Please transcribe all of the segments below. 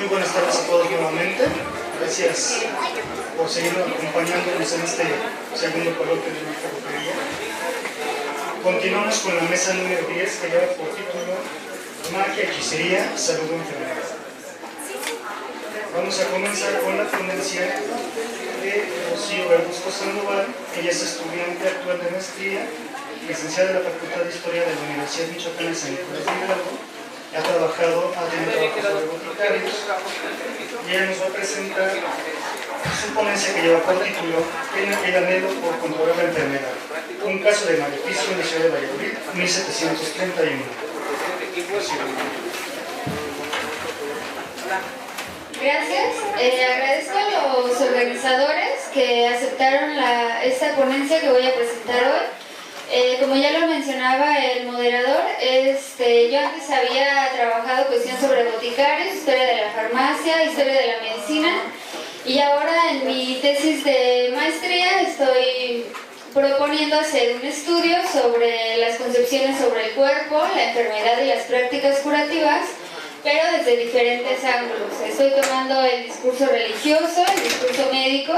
Muy buenas tardes a todos nuevamente. Gracias por seguir acompañándonos en este segundo coloquio de nuestra brujería. Continuamos con la mesa número 10 que lleva por título Magia, Hechicería, Salud o Enfermedad. Vamos a comenzar con la ponencia de Rocío Verduzco Sandoval. Ella es estudiante actual de maestría, licenciada en la Facultad de Historia de la Universidad Michoacana San Nicolás de Hidalgo. Ha tenido trabajos sobre boticarios y ella nos va a presentar su ponencia que lleva por título El anhelo por controlar la enfermedad, un caso de maleficio en la ciudad de Valladolid, 1731. Gracias. Agradezco a los organizadores que aceptaron esta ponencia que voy a presentar hoy. Como ya lo mencionaba el moderador, yo antes había trabajado cuestión sobre boticarios, historia de la farmacia, historia de la medicina, y ahora en mi tesis de maestría estoy proponiendo hacer un estudio sobre las concepciones sobre el cuerpo, la enfermedad y las prácticas curativas, pero desde diferentes ángulos. Estoy tomando el discurso religioso, el discurso médico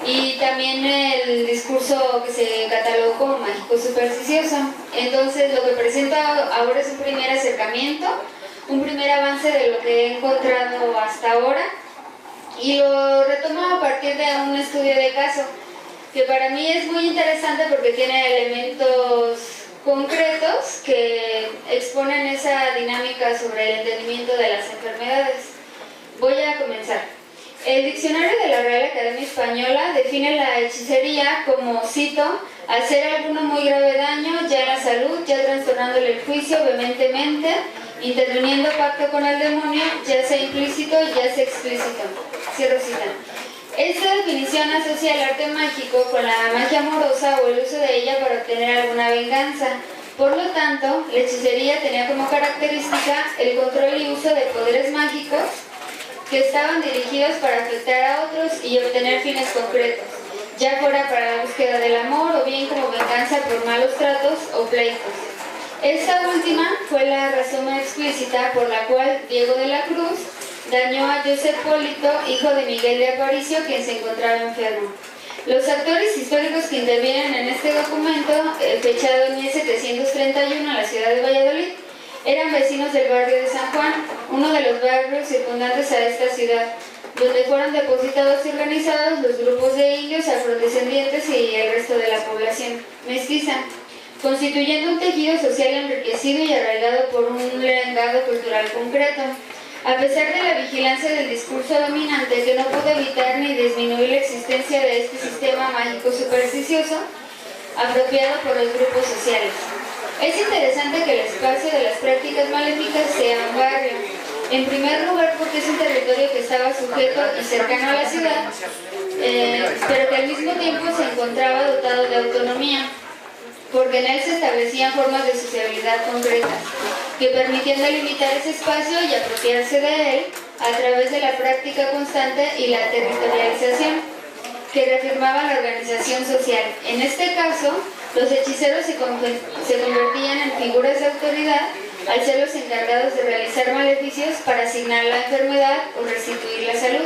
y también el discurso que se catalogó como mágico supersticioso. Entonces lo que presento ahora es un primer acercamiento, un primer avance de lo que he encontrado hasta ahora, y lo retomo a partir de un estudio de caso que para mí es muy interesante porque tiene elementos concretos que exponen esa dinámica sobre el entendimiento de las enfermedades. Voy a comenzar. El diccionario de la Real Academia Española define la hechicería como, cito, hacer alguno muy grave daño ya a la salud, ya trastornándole el juicio vehementemente, interviniendo pacto con el demonio, ya sea implícito, ya sea explícito. Cierro cita. Esta definición asocia el arte mágico con la magia amorosa o el uso de ella para obtener alguna venganza. Por lo tanto, la hechicería tenía como característica el control y uso de poderes mágicos que estaban dirigidos para afectar a otros y obtener fines concretos, ya fuera para la búsqueda del amor o bien como venganza por malos tratos o pleitos. Esta última fue la razón explícita por la cual Diego de la Cruz dañó a Josep Polito, hijo de Miguel de Aparicio, quien se encontraba enfermo. Los actores históricos que intervienen en este documento, fechado en 1731 en la ciudad de Valladolid, eran vecinos del barrio de San Juan, uno de los barrios circundantes a esta ciudad, donde fueron depositados y organizados los grupos de indios, afrodescendientes y el resto de la población mestiza, constituyendo un tejido social enriquecido y arraigado por un legado cultural concreto. A pesar de la vigilancia del discurso dominante que no pudo evitar ni disminuir la existencia de este sistema mágico supersticioso, apropiado por los grupos sociales. Es interesante que el espacio de las prácticas maléficas sea un barrio. En primer lugar porque es un territorio que estaba sujeto y cercano a la ciudad, pero que al mismo tiempo se encontraba dotado de autonomía, porque en él se establecían formas de sociabilidad concretas, que permitían delimitar ese espacio y apropiarse de él a través de la práctica constante y la territorialización, que reafirmaba la organización social. En este caso, los hechiceros se convertían en figuras de autoridad al ser los encargados de realizar maleficios para asignar la enfermedad o restituir la salud.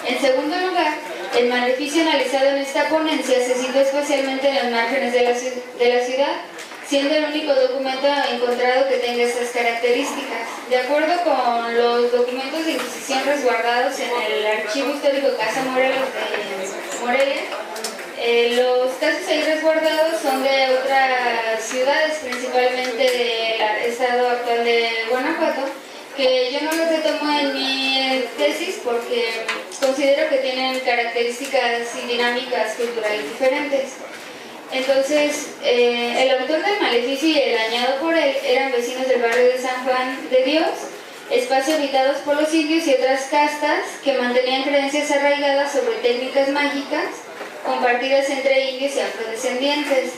En segundo lugar, el maleficio analizado en esta ponencia se sitúa especialmente en los márgenes de la ciudad, siendo el único documento encontrado que tenga estas características. De acuerdo con los documentos de Inquisición resguardados en el Archivo Histórico Casa Morelos de Morelia, los casos ahí resguardados son de otras ciudades, principalmente del estado actual de Guanajuato, que yo no los retomo en mi tesis porque considero que tienen características y dinámicas culturales diferentes. Entonces, el autor del maleficio y el dañado por él eran vecinos del barrio de San Juan de Dios, espacio habitados por los indios y otras castas que mantenían creencias arraigadas sobre técnicas mágicas compartidas entre indios y afrodescendientes.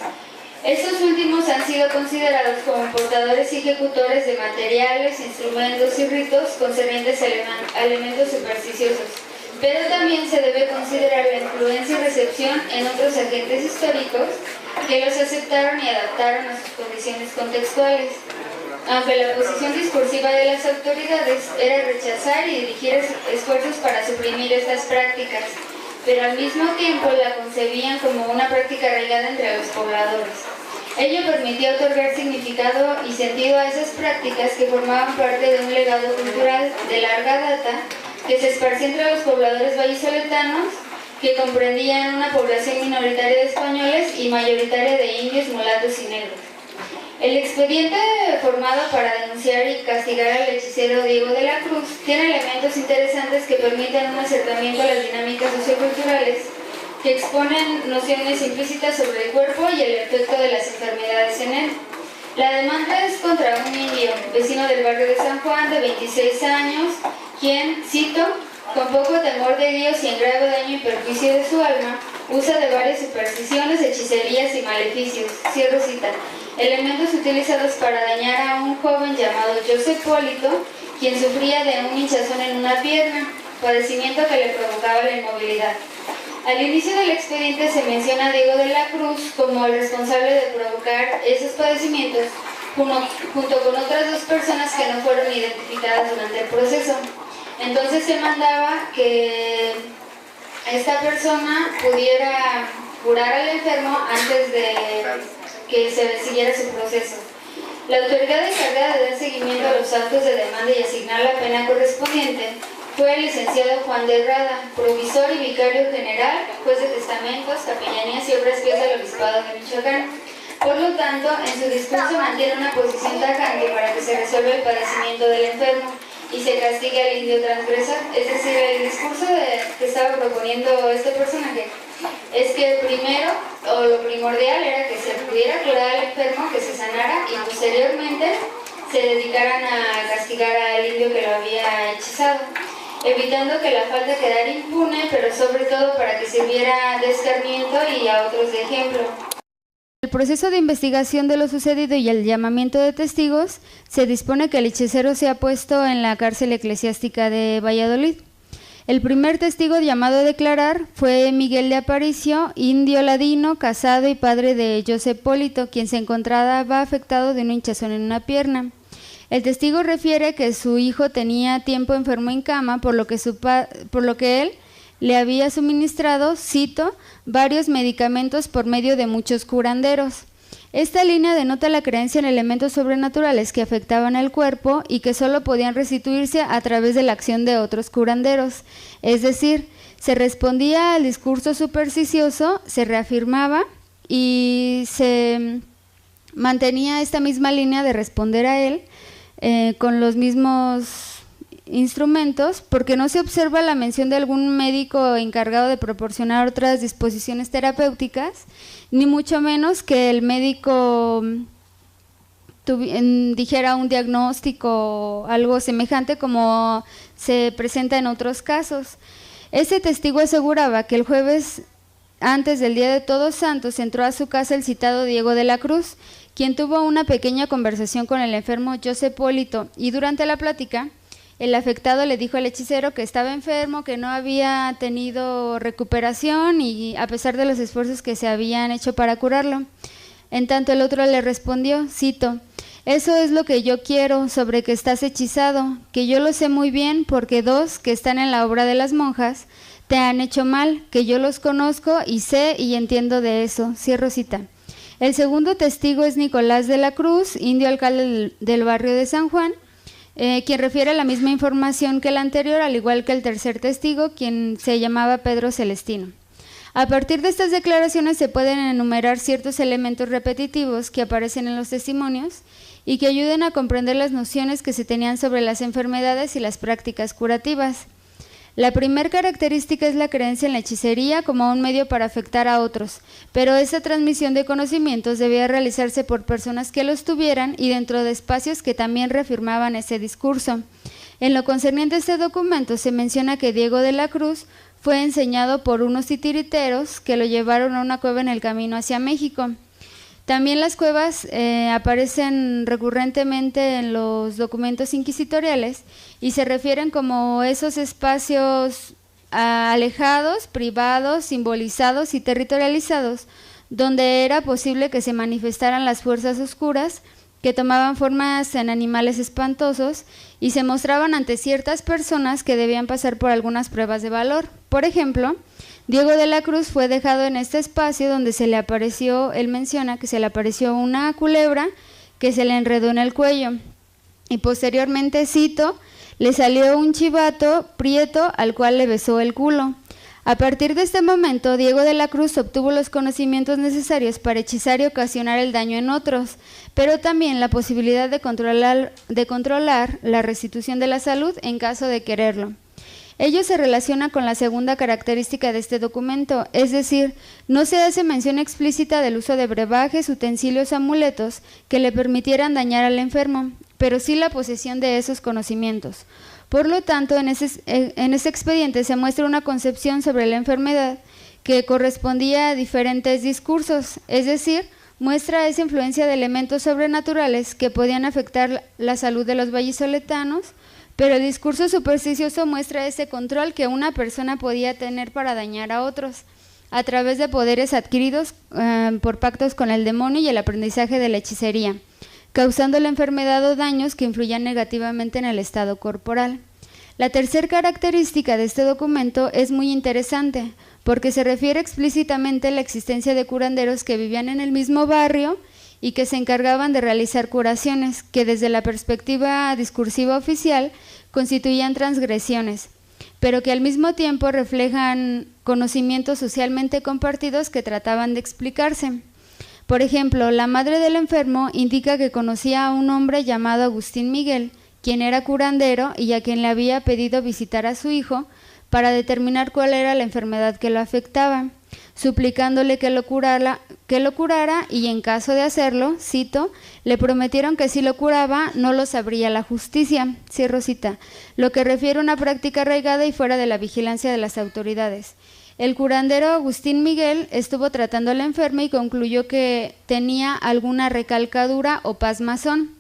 Estos últimos han sido considerados como portadores y ejecutores de materiales, instrumentos y ritos concernientes a elementos supersticiosos, pero también se debe considerar la influencia y recepción en otros agentes históricos que los aceptaron y adaptaron a sus condiciones contextuales. aunque la posición discursiva de las autoridades era rechazar y dirigir esfuerzos para suprimir estas prácticas, pero al mismo tiempo la concebían como una práctica arraigada entre los pobladores. Ello permitía otorgar significado y sentido a esas prácticas que formaban parte de un legado cultural de larga data que se esparcía entre los pobladores vallisoletanos, que comprendían una población minoritaria de españoles y mayoritaria de indios, mulatos y negros. El expediente formado para denunciar y castigar al hechicero Diego de la Cruz tiene elementos interesantes que permiten un acercamiento a las dinámicas socioculturales que exponen nociones implícitas sobre el cuerpo y el efecto de las enfermedades en él. La demanda es contra un indio, vecino del barrio de San Juan, de 26 años, quien, cito, con poco temor de Dios y en grave daño y perjuicio de su alma, usa de varias supersticiones, hechicerías y maleficios, cierro cita, elementos utilizados para dañar a un joven llamado José Polito, quien sufría de un hinchazón en una pierna, padecimiento que le provocaba la inmovilidad. Al inicio del expediente se menciona a Diego de la Cruz como el responsable de provocar esos padecimientos, junto con otras dos personas que no fueron identificadas durante el proceso. Entonces se mandaba que esta persona pudiera curar al enfermo antes de que se siguiera su proceso. La autoridad encargada de dar seguimiento a los actos de demanda y asignar la pena correspondiente fue el licenciado Juan de Rada, provisor y vicario general, juez de testamentos, capellanías y obras pías del Obispado de Michoacán. Por lo tanto, en su discurso mantiene una posición tajante para que se resuelva el padecimiento del enfermo y se castigue al indio transgresor. Es decir, el discurso que estaba proponiendo este personaje es que primero, o lo primordial, era que se pudiera curar al enfermo, que se sanara y posteriormente se dedicaran a castigar al indio que lo había hechizado, evitando que la falta quedara impune, pero sobre todo para que sirviera de escarmiento y a otros de ejemplo. En el proceso de investigación de lo sucedido y el llamamiento de testigos, se dispone que el hechicero sea puesto en la cárcel eclesiástica de Valladolid. El primer testigo llamado a declarar fue Miguel de Aparicio, indio ladino, casado y padre de José Polito, quien se encontraba afectado de un hinchazón en una pierna. El testigo refiere que su hijo tenía tiempo enfermo en cama, por lo que él le había suministrado, cito, varios medicamentos por medio de muchos curanderos. Esta línea denota la creencia en elementos sobrenaturales que afectaban al cuerpo y que solo podían restituirse a través de la acción de otros curanderos. Es decir, se respondía al discurso supersticioso, se reafirmaba y se mantenía esta misma línea de responder a él con los mismos instrumentos, porque no se observa la mención de algún médico encargado de proporcionar otras disposiciones terapéuticas, ni mucho menos que el médico dijera un diagnóstico o algo semejante como se presenta en otros casos. Ese testigo aseguraba que el jueves antes del Día de Todos Santos entró a su casa el citado Diego de la Cruz, quien tuvo una pequeña conversación con el enfermo José Polito, y durante la plática el afectado le dijo al hechicero que estaba enfermo, que no había tenido recuperación y a pesar de los esfuerzos que se habían hecho para curarlo. En tanto el otro le respondió, cito, «Eso es lo que yo quiero, sobre que estás hechizado, que yo lo sé muy bien porque dos que están en la obra de las monjas te han hecho mal, que yo los conozco y sé y entiendo de eso». Cierro cita. El segundo testigo es Nicolás de la Cruz, indio alcalde del barrio de San Juan, quien refiere la misma información que el anterior, al igual que el tercer testigo, quien se llamaba Pedro Celestino. A partir de estas declaraciones se pueden enumerar ciertos elementos repetitivos que aparecen en los testimonios y que ayuden a comprender las nociones que se tenían sobre las enfermedades y las prácticas curativas. La primera característica es la creencia en la hechicería como un medio para afectar a otros, pero esa transmisión de conocimientos debía realizarse por personas que los tuvieran y dentro de espacios que también reafirmaban ese discurso. En lo concerniente a este documento se menciona que Diego de la Cruz fue enseñado por unos titiriteros que lo llevaron a una cueva en el camino hacia México. También las cuevas aparecen recurrentemente en los documentos inquisitoriales y se refieren como esos espacios alejados, privados, simbolizados y territorializados, donde era posible que se manifestaran las fuerzas oscuras que tomaban formas en animales espantosos y se mostraban ante ciertas personas que debían pasar por algunas pruebas de valor. Por ejemplo, Diego de la Cruz fue dejado en este espacio donde se le apareció, él menciona que se le apareció una culebra que se le enredó en el cuello y posteriormente, cito, le salió un chivato prieto al cual le besó el culo. A partir de este momento, Diego de la Cruz obtuvo los conocimientos necesarios para hechizar y ocasionar el daño en otros, pero también la posibilidad de controlar la restitución de la salud en caso de quererlo. Ello se relaciona con la segunda característica de este documento, es decir, no se hace mención explícita del uso de brebajes, utensilios o amuletos que le permitieran dañar al enfermo, pero sí la posesión de esos conocimientos. Por lo tanto, en ese expediente se muestra una concepción sobre la enfermedad que correspondía a diferentes discursos, es decir, muestra esa influencia de elementos sobrenaturales que podían afectar la salud de los vallisoletanos, pero el discurso supersticioso muestra ese control que una persona podía tener para dañar a otros, a través de poderes adquiridos por pactos con el demonio y el aprendizaje de la hechicería, causando la enfermedad o daños que influyan negativamente en el estado corporal. La tercera característica de este documento es muy interesante, porque se refiere explícitamente a la existencia de curanderos que vivían en el mismo barrio y que se encargaban de realizar curaciones, que desde la perspectiva discursiva oficial constituían transgresiones, pero que al mismo tiempo reflejan conocimientos socialmente compartidos que trataban de explicarse. Por ejemplo, la madre del enfermo indica que conocía a un hombre llamado Agustín Miguel, quien era curandero y a quien le había pedido visitar a su hijo para determinar cuál era la enfermedad que lo afectaba, suplicándole que lo curara y en caso de hacerlo, cito, le prometieron que si lo curaba no lo sabría la justicia, cierro cita, lo que refiere a una práctica arraigada y fuera de la vigilancia de las autoridades. El curandero Agustín Miguel estuvo tratando al enfermo y concluyó que tenía alguna recalcadura o pasmazón.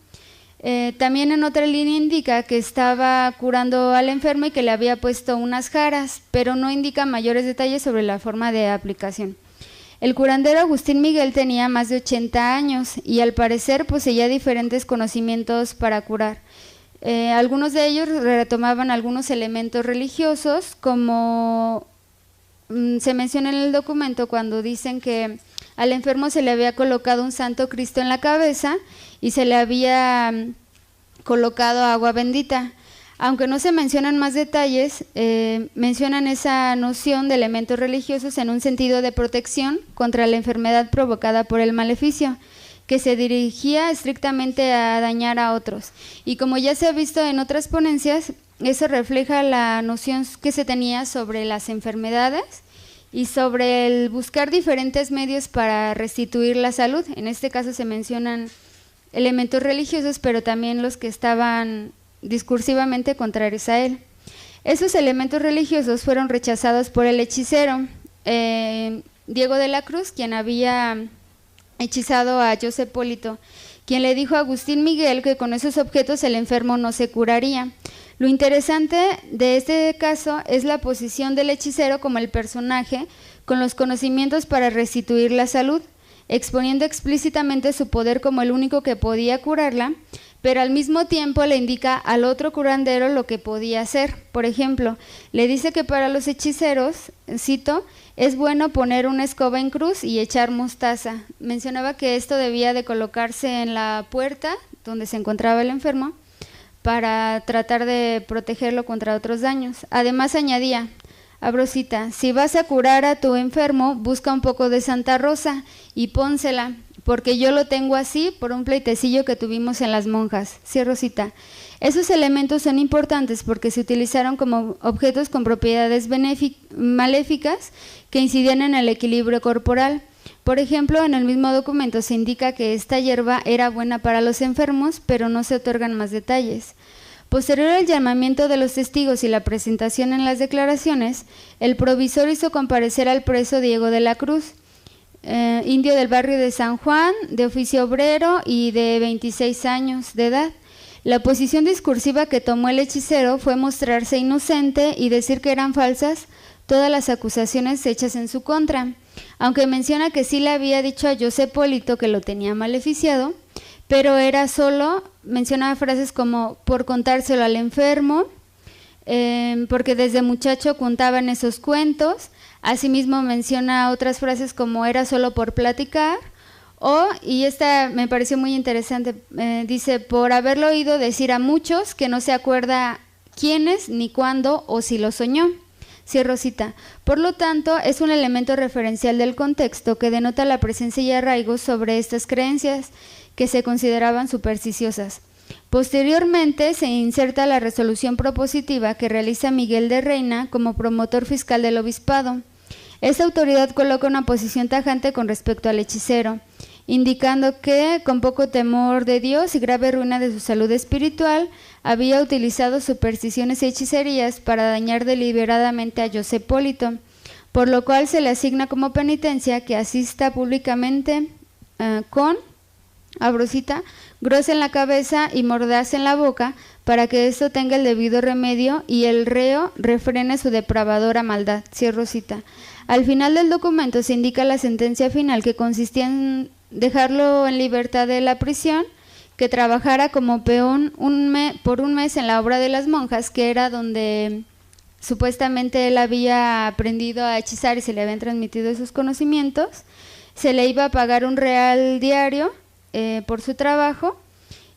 También en otra línea indica que estaba curando al enfermo y que le había puesto unas jaras, pero no indica mayores detalles sobre la forma de aplicación. El curandero Agustín Miguel tenía más de 80 años y al parecer poseía diferentes conocimientos para curar. Algunos de ellos retomaban algunos elementos religiosos, como se menciona en el documento cuando dicen que al enfermo se le había colocado un santo Cristo en la cabeza y se le había colocado agua bendita. Aunque no se mencionan más detalles, mencionan esa noción de elementos religiosos en un sentido de protección contra la enfermedad provocada por el maleficio, que se dirigía estrictamente a dañar a otros. Y como ya se ha visto en otras ponencias, eso refleja la noción que se tenía sobre las enfermedades y sobre el buscar diferentes medios para restituir la salud. En este caso se mencionan elementos religiosos, pero también los que estaban discursivamente contrarios a él. Esos elementos religiosos fueron rechazados por el hechicero Diego de la Cruz, quien había hechizado a José Polito, quien le dijo a Agustín Miguel que con esos objetos el enfermo no se curaría. Lo interesante de este caso es la posición del hechicero como el personaje con los conocimientos para restituir la salud, exponiendo explícitamente su poder como el único que podía curarla, pero al mismo tiempo le indica al otro curandero lo que podía hacer. Por ejemplo, le dice que para los hechiceros, cito, es bueno poner una escoba en cruz y echar mostaza. Mencionaba que esto debía de colocarse en la puerta donde se encontraba el enfermo para tratar de protegerlo contra otros daños. Además añadía, abro cita, si vas a curar a tu enfermo, busca un poco de Santa Rosa y pónsela, porque yo lo tengo así por un pleitecillo que tuvimos en las monjas, cierro cita. Esos elementos son importantes porque se utilizaron como objetos con propiedades maléficas que incidían en el equilibrio corporal. Por ejemplo, en el mismo documento se indica que esta hierba era buena para los enfermos, pero no se otorgan más detalles. Posterior al llamamiento de los testigos y la presentación en las declaraciones, el provisor hizo comparecer al preso Diego de la Cruz, indio del barrio de San Juan, de oficio obrero y de 26 años de edad. La posición discursiva que tomó el hechicero fue mostrarse inocente y decir que eran falsas todas las acusaciones hechas en su contra, aunque menciona que sí le había dicho a José Polito que lo tenía maleficiado, pero era solo, mencionaba frases como por contárselo al enfermo, porque desde muchacho contaban esos cuentos. Asimismo menciona otras frases como era solo por platicar, y esta me pareció muy interesante, dice, por haberlo oído decir a muchos que no se acuerda quiénes, ni cuándo o si lo soñó. Cierro cita. Por lo tanto, es un elemento referencial del contexto que denota la presencia y arraigo sobre estas creencias que se consideraban supersticiosas. Posteriormente se inserta la resolución propositiva que realiza Miguel de Reina como promotor fiscal del obispado. Esta autoridad coloca una posición tajante con respecto al hechicero, indicando que, con poco temor de Dios y grave ruina de su salud espiritual, había utilizado supersticiones y hechicerías para dañar deliberadamente a José Polito, por lo cual se le asigna como penitencia que asista públicamente con, abro cita, grosa en la cabeza y mordaz en la boca, para que esto tenga el debido remedio y el reo refrene su depravadora maldad. Cierro cita. Al final del documento se indica la sentencia final, que consistía en dejarlo en libertad de la prisión, que trabajara como peón por un mes en la obra de las monjas, que era donde supuestamente él había aprendido a hechizar y se le habían transmitido esos conocimientos. Se le iba a pagar un real diario por su trabajo,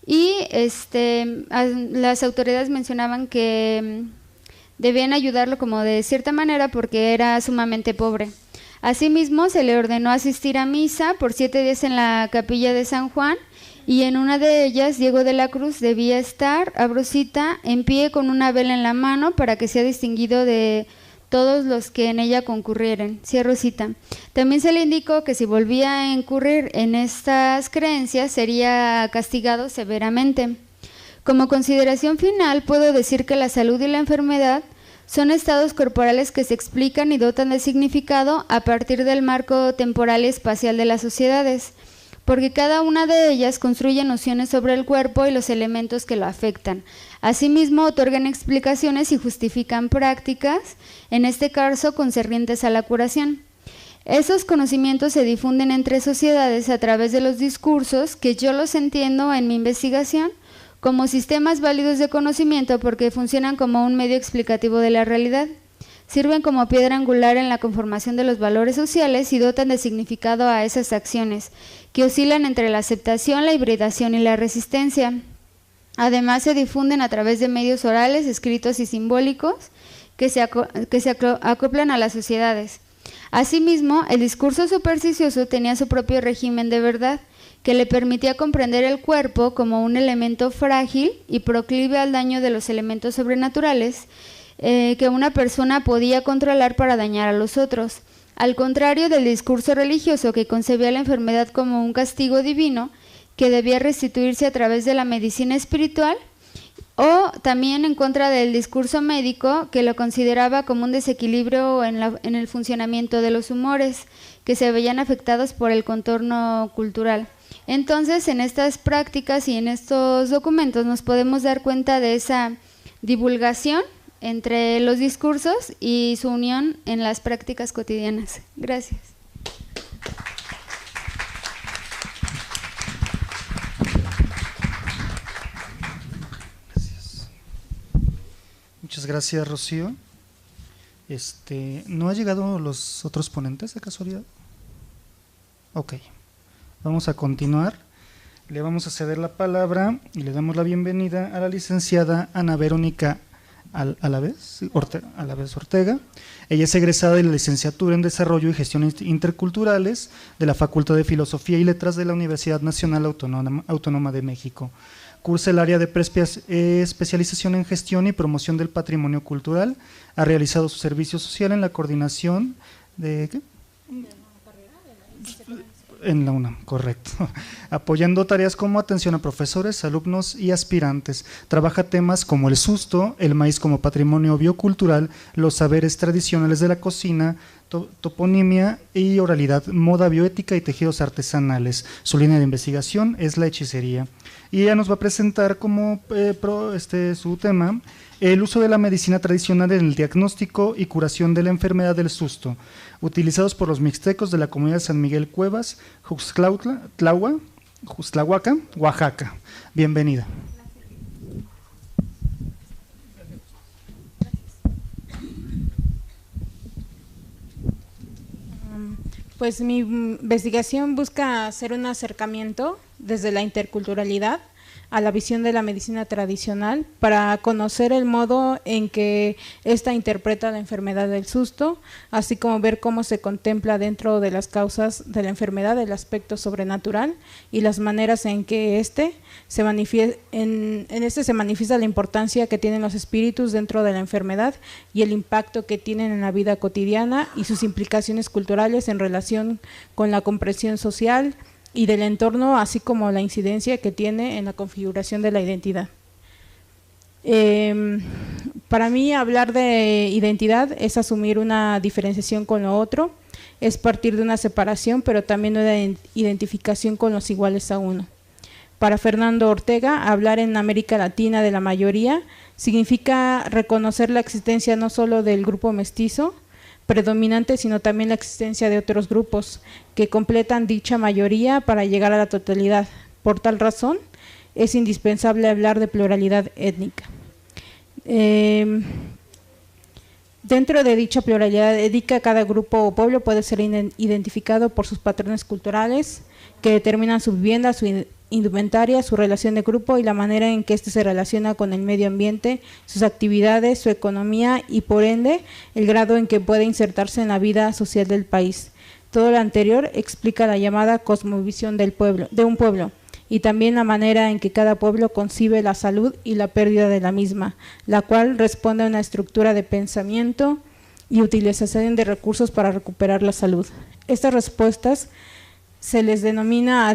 y las autoridades mencionaban que debían ayudarlo como de cierta manera porque era sumamente pobre. Asimismo, se le ordenó asistir a misa por 7 días en la capilla de San Juan, y en una de ellas Diego de la Cruz debía estar, abro cita, en pie con una vela en la mano para que sea distinguido de todos los que en ella concurrieren. Cierro cita. También se le indicó que si volvía a incurrir en estas creencias sería castigado severamente. Como consideración final, puedo decir que la salud y la enfermedad son estados corporales que se explican y dotan de significado a partir del marco temporal y espacial de las sociedades, porque cada una de ellas construye nociones sobre el cuerpo y los elementos que lo afectan. Asimismo, otorgan explicaciones y justifican prácticas, en este caso concernientes a la curación. Esos conocimientos se difunden entre sociedades a través de los discursos, que yo los entiendo en mi investigación como sistemas válidos de conocimiento porque funcionan como un medio explicativo de la realidad. Sirven como piedra angular en la conformación de los valores sociales y dotan de significado a esas acciones, que oscilan entre la aceptación, la hibridación y la resistencia. Además, se difunden a través de medios orales, escritos y simbólicos que se acoplan a las sociedades. Asimismo, el discurso supersticioso tenía su propio régimen de verdad, que le permitía comprender el cuerpo como un elemento frágil y proclive al daño de los elementos sobrenaturales que una persona podía controlar para dañar a los otros. Al contrario del discurso religioso, que concebía la enfermedad como un castigo divino que debía restituirse a través de la medicina espiritual, o también en contra del discurso médico, que lo consideraba como un desequilibrio en el funcionamiento de los humores, que se veían afectados por el contorno cultural. Entonces, en estas prácticas y en estos documentos nos podemos dar cuenta de esa divulgación entre los discursos y su unión en las prácticas cotidianas. Gracias. Muchas gracias, Rocío. ¿No ha llegado los otros ponentes de casualidad? Ok, vamos a continuar. Le vamos a ceder la palabra y le damos la bienvenida a la licenciada Ana Verónica Alavés Ortega. Ella es egresada de la licenciatura en Desarrollo y Gestión Interculturales de la Facultad de Filosofía y Letras de la Universidad Nacional Autónoma de México. Cursa el área de especialización en gestión y promoción del patrimonio cultural. Ha realizado su servicio social en la coordinación de ¿qué? En la UNAM, correcto. Apoyando tareas como atención a profesores, alumnos y aspirantes. Trabaja temas como el susto, el maíz como patrimonio biocultural, los saberes tradicionales de la cocina, toponimia y oralidad, moda bioética y tejidos artesanales. Su línea de investigación es la hechicería. Y ella nos va a presentar como su tema, el uso de la medicina tradicional en el diagnóstico y curación de la enfermedad del susto, utilizados por los mixtecos de la comunidad de San Miguel Cuevas, Juxtlaua, Juxtlahuaca, Oaxaca. Bienvenida. Pues mi investigación busca hacer un acercamiento desde la interculturalidad a la visión de la medicina tradicional para conocer el modo en que ésta interpreta la enfermedad del susto, así como ver cómo se contempla dentro de las causas de la enfermedad el aspecto sobrenatural y las maneras en que se manifiesta la importancia que tienen los espíritus dentro de la enfermedad y el impacto que tienen en la vida cotidiana y sus implicaciones culturales en relación con la comprensión social y del entorno, así como la incidencia que tiene en la configuración de la identidad. Para mí, hablar de identidad es asumir una diferenciación con lo otro, es partir de una separación, pero también una identificación con los iguales a uno. Para Fernando Ortega, hablar en América Latina de la mayoría significa reconocer la existencia no solo del grupo mestizo predominante, sino también la existencia de otros grupos que completan dicha mayoría para llegar a la totalidad. Por tal razón, es indispensable hablar de pluralidad étnica. Dentro de dicha pluralidad étnica, cada grupo o pueblo puede ser identificado por sus patrones culturales que determinan su vivienda, su indumentaria, su relación de grupo y la manera en que éste se relaciona con el medio ambiente, sus actividades, su economía y por ende el grado en que puede insertarse en la vida social del país. Todo lo anterior explica la llamada cosmovisión de un pueblo y también la manera en que cada pueblo concibe la salud y la pérdida de la misma, la cual responde a una estructura de pensamiento y utilización de recursos para recuperar la salud. Estas respuestas se les denomina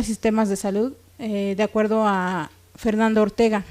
sistemas de salud, de acuerdo a Fernando Ortega.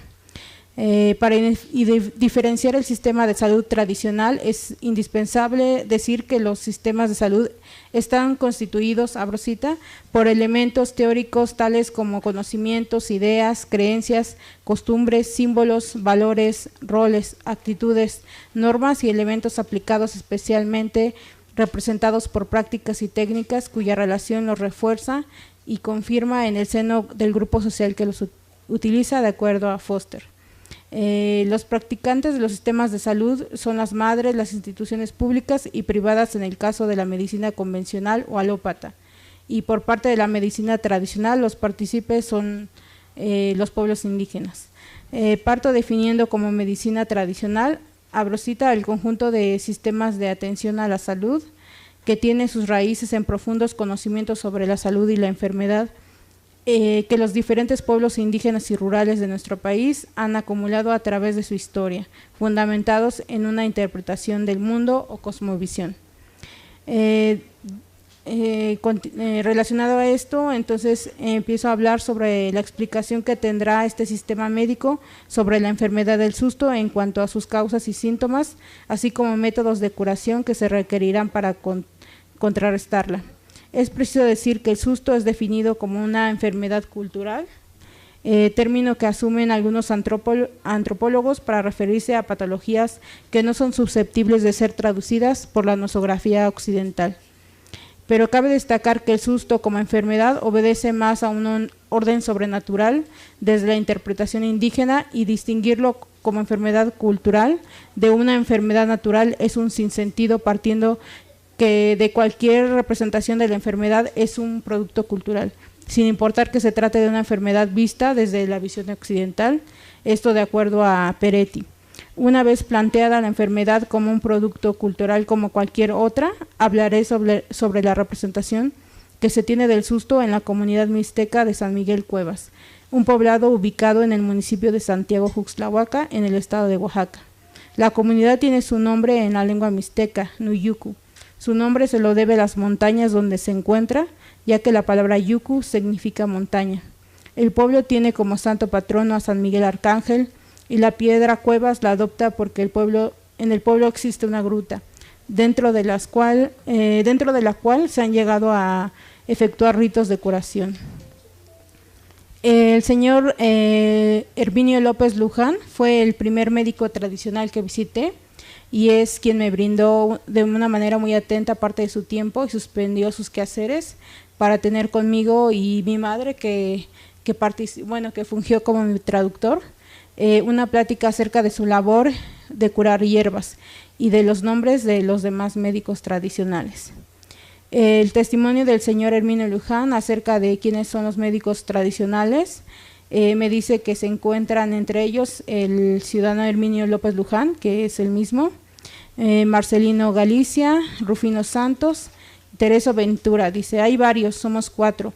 Para diferenciar el sistema de salud tradicional es indispensable decir que los sistemas de salud están constituidos, abro cita, por elementos teóricos tales como conocimientos, ideas, creencias, costumbres, símbolos, valores, roles, actitudes, normas y elementos aplicados especialmente representados por prácticas y técnicas cuya relación los refuerza y confirma en el seno del grupo social que los utiliza, de acuerdo a Foster. Los practicantes de los sistemas de salud son las madres, las instituciones públicas y privadas en el caso de la medicina convencional o alópata. Y por parte de la medicina tradicional, los partícipes son los pueblos indígenas. Parto definiendo como medicina tradicional, abro cita, el conjunto de sistemas de atención a la salud que tiene sus raíces en profundos conocimientos sobre la salud y la enfermedad que los diferentes pueblos indígenas y rurales de nuestro país han acumulado a través de su historia, fundamentados en una interpretación del mundo o cosmovisión. Relacionado a esto, entonces empiezo a hablar sobre la explicación que tendrá este sistema médico sobre la enfermedad del susto en cuanto a sus causas y síntomas, así como métodos de curación que se requerirán para contrarrestarla. Es preciso decir que el susto es definido como una enfermedad cultural, término que asumen algunos antropólogos para referirse a patologías que no son susceptibles de ser traducidas por la nosografía occidental. Pero cabe destacar que el susto como enfermedad obedece más a un orden sobrenatural desde la interpretación indígena y distinguirlo como enfermedad cultural de una enfermedad natural es un sinsentido partiendo que de cualquier representación de la enfermedad es un producto cultural, sin importar que se trate de una enfermedad vista desde la visión occidental, esto de acuerdo a Peretti. Una vez planteada la enfermedad como un producto cultural como cualquier otra, hablaré sobre la representación que se tiene del susto en la comunidad mixteca de San Miguel Cuevas, un poblado ubicado en el municipio de Santiago Juxtlahuaca, en el estado de Oaxaca. La comunidad tiene su nombre en la lengua mixteca, Nuyucu. Su nombre se lo debe a las montañas donde se encuentra, ya que la palabra yucu significa montaña. El pueblo tiene como santo patrono a San Miguel Arcángel y la piedra Cuevas la adopta porque en el pueblo existe una gruta, dentro de la cual se han llegado a efectuar ritos de curación. El señor Herminio López Luján fue el primer médico tradicional que visité. y es quien me brindó de una manera muy atenta parte de su tiempo y suspendió sus quehaceres para tener conmigo y mi madre que fungió como mi traductor, una plática acerca de su labor de curar hierbas y de los nombres de los demás médicos tradicionales. El testimonio del señor Herminio Luján acerca de quiénes son los médicos tradicionales, me dice que se encuentran entre ellos el ciudadano Herminio López Luján, que es el mismo, Marcelino Galicia, Rufino Santos, Tereso Ventura. Dice, hay varios, somos 4.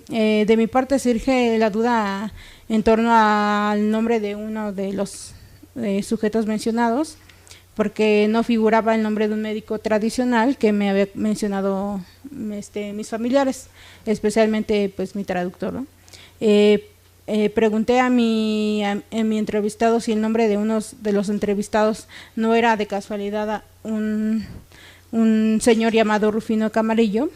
De mi parte surge la duda en torno al nombre de uno de los sujetos mencionados, porque no figuraba el nombre de un médico tradicional que me había mencionado mis familiares, especialmente pues mi traductor, ¿no? Pregunté a mi entrevistado si el nombre de uno de los entrevistados no era de casualidad un señor llamado Rufino Camarillo,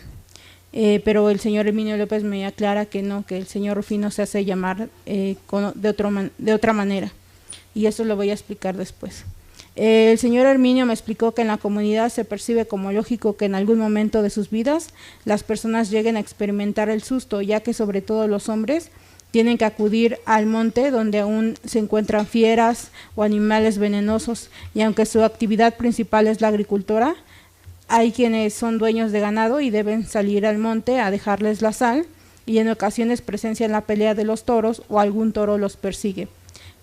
pero el señor Herminio López me aclara que no, que el señor Rufino se hace llamar de otra manera, y eso lo voy a explicar después. El señor Herminio me explicó que en la comunidad se percibe como lógico que en algún momento de sus vidas las personas lleguen a experimentar el susto, ya que sobre todo los hombres tienen que acudir al monte donde aún se encuentran fieras o animales venenosos, y aunque su actividad principal es la agricultura, hay quienes son dueños de ganado y deben salir al monte a dejarles la sal, y en ocasiones presencian la pelea de los toros o algún toro los persigue.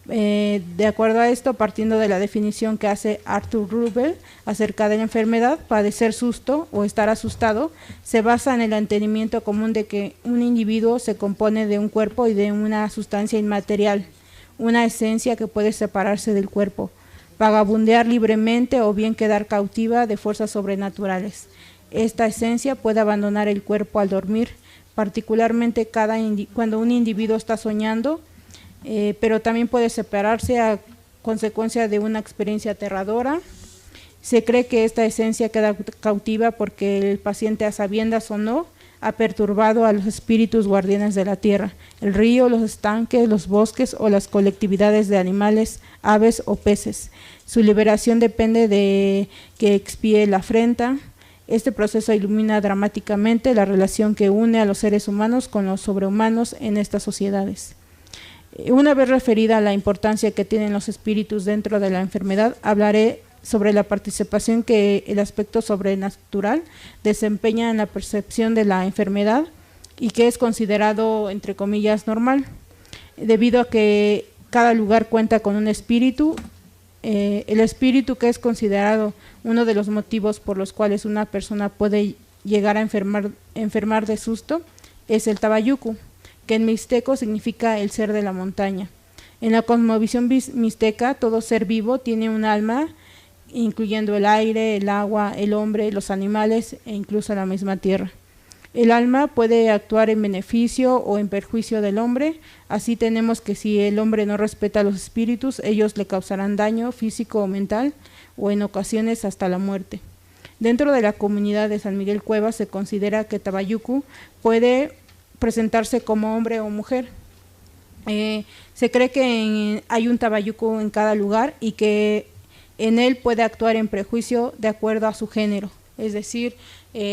De acuerdo a esto, partiendo de la definición que hace Arthur Rubel acerca de la enfermedad, padecer susto o estar asustado se basa en el entendimiento común de que un individuo se compone de un cuerpo y de una sustancia inmaterial, una esencia que puede separarse del cuerpo, vagabundear libremente o bien quedar cautiva de fuerzas sobrenaturales. Esta esencia puede abandonar el cuerpo al dormir, particularmente cuando un individuo está soñando, pero también puede separarse a consecuencia de una experiencia aterradora. Se cree que esta esencia queda cautiva porque el paciente, a sabiendas o no, ha perturbado a los espíritus guardianes de la tierra, el río, los estanques, los bosques o las colectividades de animales, aves o peces. Su liberación depende de que expíe la afrenta. Este proceso ilumina dramáticamente la relación que une a los seres humanos con los sobrehumanos en estas sociedades. Una vez referida a la importancia que tienen los espíritus dentro de la enfermedad, hablaré sobre la participación que el aspecto sobrenatural desempeña en la percepción de la enfermedad y que es considerado, entre comillas, normal, debido a que cada lugar cuenta con un espíritu. El espíritu, que es considerado uno de los motivos por los cuales una persona puede llegar a enfermar de susto, es el tabayucu, que en mixteco significa el ser de la montaña. En la cosmovisión mixteca, todo ser vivo tiene un alma, incluyendo el aire, el agua, el hombre, los animales e incluso la misma tierra. El alma puede actuar en beneficio o en perjuicio del hombre. Así tenemos que si el hombre no respeta a los espíritus, ellos le causarán daño físico o mental, o en ocasiones hasta la muerte. Dentro de la comunidad de San Miguel Cuevas se considera que tabayucu puede presentarse como hombre o mujer. Se cree que hay un tabayucu en cada lugar y que en él puede actuar en prejuicio de acuerdo a su género. Es decir,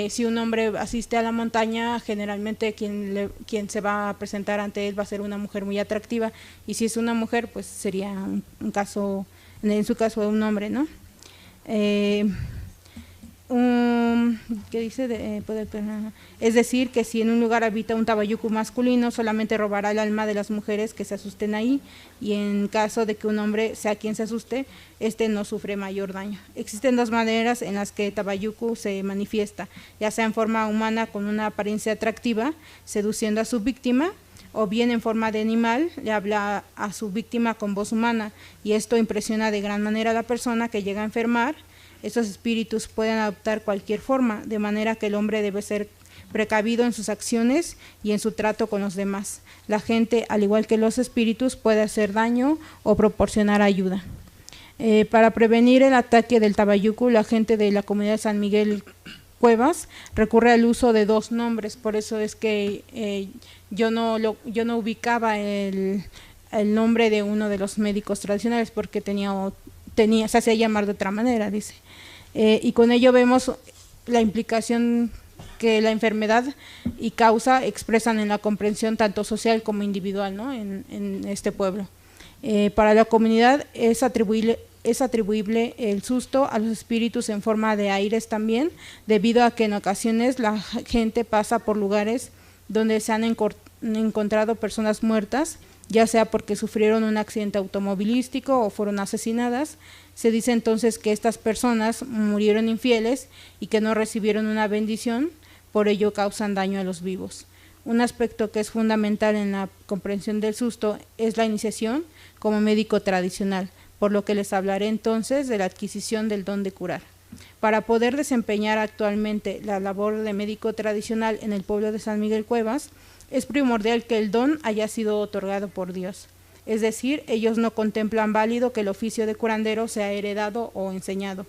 si un hombre asiste a la montaña, generalmente quien se va a presentar ante él va a ser una mujer muy atractiva, y si es una mujer, pues sería un caso, en su caso, un hombre, ¿no? ¿Qué dice? Es decir, que si en un lugar habita un tabayucu masculino, solamente robará el alma de las mujeres que se asusten ahí, y en caso de que un hombre sea quien se asuste, este no sufre mayor daño. Existen dos maneras en las que tabayucu se manifiesta, ya sea en forma humana con una apariencia atractiva, seduciendo a su víctima, o bien en forma de animal, le habla a su víctima con voz humana, y esto impresiona de gran manera a la persona que llega a enfermar. Estos espíritus pueden adoptar cualquier forma, de manera que el hombre debe ser precavido en sus acciones y en su trato con los demás. La gente, al igual que los espíritus, puede hacer daño o proporcionar ayuda. Para prevenir el ataque del tabayucu, la gente de la comunidad de San Miguel Cuevas recurre al uso de dos nombres. Por eso es que yo no ubicaba el nombre de uno de los médicos tradicionales, porque tenía se hacía llamar de otra manera, dice. Y con ello vemos la implicación que la enfermedad y causa expresan en la comprensión tanto social como individual, ¿no? en este pueblo. Para la comunidad es atribuible el susto a los espíritus en forma de aires también, debido a que en ocasiones la gente pasa por lugares donde se han encontrado personas muertas, ya sea porque sufrieron un accidente automovilístico o fueron asesinadas. Se dice entonces que estas personas murieron infieles y que no recibieron una bendición, por ello causan daño a los vivos. Un aspecto que es fundamental en la comprensión del susto es la iniciación como médico tradicional, por lo que les hablaré entonces de la adquisición del don de curar. Para poder desempeñar actualmente la labor de médico tradicional en el pueblo de San Miguel Cuevas, es primordial que el don haya sido otorgado por Dios. Es decir, ellos no contemplan válido que el oficio de curandero sea heredado o enseñado.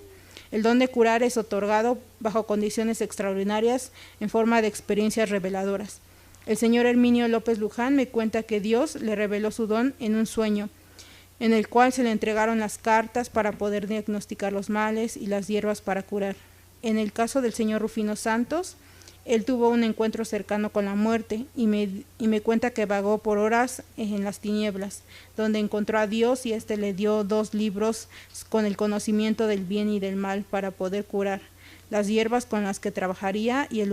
El don de curar es otorgado bajo condiciones extraordinarias en forma de experiencias reveladoras. El señor Herminio López Luján me cuenta que Dios le reveló su don en un sueño, en el cual se le entregaron las cartas para poder diagnosticar los males y las hierbas para curar. En el caso del señor Rufino Santos, él tuvo un encuentro cercano con la muerte y me cuenta que vagó por horas en las tinieblas, donde encontró a Dios y éste le dio 2 libros con el conocimiento del bien y del mal para poder curar, las hierbas con las que trabajaría y el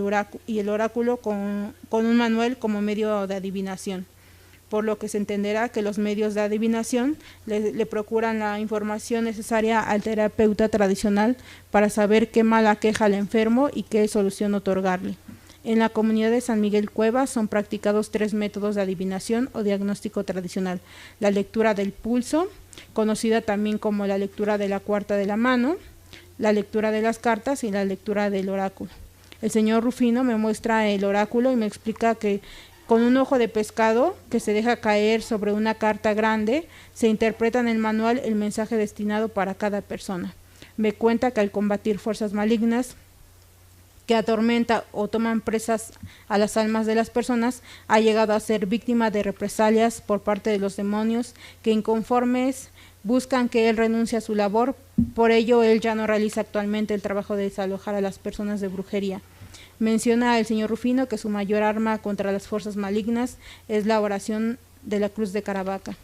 oráculo con un manual como medio de adivinación, por lo que se entenderá que los medios de adivinación le procuran la información necesaria al terapeuta tradicional para saber qué mal aqueja al enfermo y qué solución otorgarle. En la comunidad de San Miguel Cuevas son practicados 3 métodos de adivinación o diagnóstico tradicional: la lectura del pulso, conocida también como la lectura de la cuarta de la mano, la lectura de las cartas y la lectura del oráculo. El señor Rufino me muestra el oráculo y me explica que con un ojo de pescado que se deja caer sobre una carta grande, se interpreta en el manual el mensaje destinado para cada persona. Me cuenta que al combatir fuerzas malignas que atormentan o toman presas a las almas de las personas, ha llegado a ser víctima de represalias por parte de los demonios que, inconformes, buscan que él renuncie a su labor. Por ello, él ya no realiza actualmente el trabajo de desalojar a las personas de brujería. Menciona el señor Rufino que su mayor arma contra las fuerzas malignas es la oración de la Cruz de Caravaca.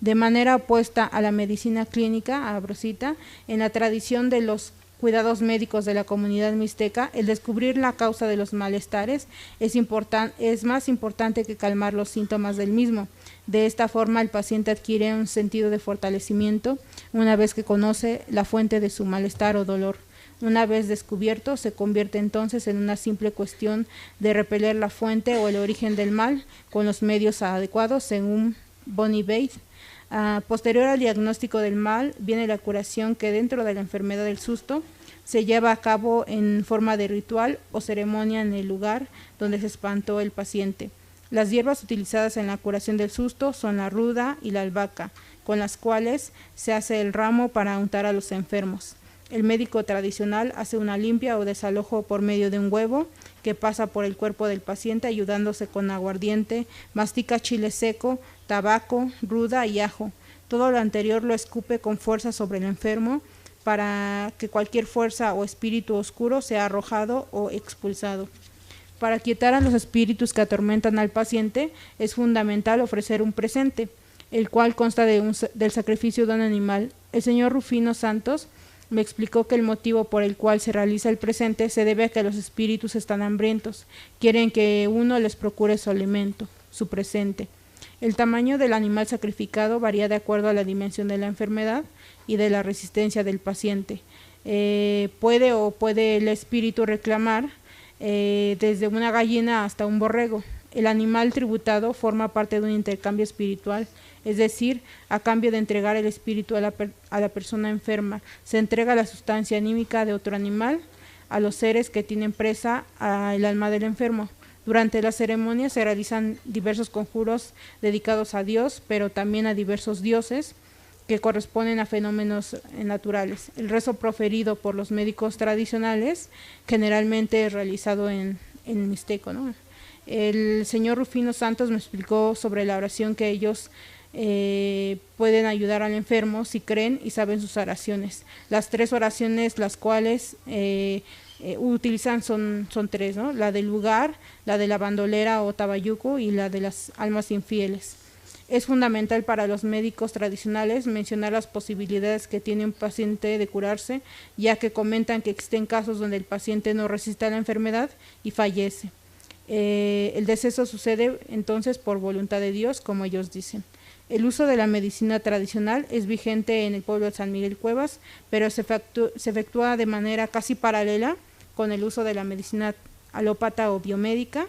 De manera opuesta a la medicina clínica, a Brosita, en la tradición de los cuidados médicos de la comunidad mixteca, el descubrir la causa de los malestares es más importante que calmar los síntomas del mismo. De esta forma, el paciente adquiere un sentido de fortalecimiento una vez que conoce la fuente de su malestar o dolor. Una vez descubierto, se convierte entonces en una simple cuestión de repeler la fuente o el origen del mal con los medios adecuados, según Bonnie Bates. Posterior al diagnóstico del mal, viene la curación, que dentro de la enfermedad del susto se lleva a cabo en forma de ritual o ceremonia en el lugar donde se espantó el paciente. Las hierbas utilizadas en la curación del susto son la ruda y la albahaca, con las cuales se hace el ramo para untar a los enfermos. El médico tradicional hace una limpia o desalojo por medio de un huevo que pasa por el cuerpo del paciente, ayudándose con aguardiente, mastica chile seco, tabaco, ruda y ajo. Todo lo anterior lo escupe con fuerza sobre el enfermo para que cualquier fuerza o espíritu oscuro sea arrojado o expulsado. Para quietar a los espíritus que atormentan al paciente, es fundamental ofrecer un presente, el cual consta del sacrificio de un animal. El señor Rufino Santos me explicó que el motivo por el cual se realiza el presente se debe a que los espíritus están hambrientos, quieren que uno les procure su alimento, su presente. El tamaño del animal sacrificado varía de acuerdo a la dimensión de la enfermedad y de la resistencia del paciente. Puede el espíritu reclamar desde una gallina hasta un borrego. El animal tributado forma parte de un intercambio espiritual, es decir, a cambio de entregar el espíritu a la persona enferma, se entrega la sustancia anímica de otro animal a los seres que tienen presa al alma del enfermo. Durante la ceremonia se realizan diversos conjuros dedicados a Dios, pero también a diversos dioses que corresponden a fenómenos naturales. El rezo proferido por los médicos tradicionales generalmente es realizado en mixteco, ¿no? El señor Rufino Santos me explicó sobre la oración que ellos pueden ayudar al enfermo si creen y saben sus oraciones. Las 3 oraciones las cuales utilizan son 3, ¿no? La del lugar, la de la bandolera o tabayuco y la de las almas infieles. Es fundamental para los médicos tradicionales mencionar las posibilidades que tiene un paciente de curarse, ya que comentan que existen casos donde el paciente no resiste a la enfermedad y fallece. El deceso sucede entonces por voluntad de Dios, como ellos dicen. El uso de la medicina tradicional es vigente en el pueblo de San Miguel Cuevas, pero se efectúa de manera casi paralela con el uso de la medicina alópata o biomédica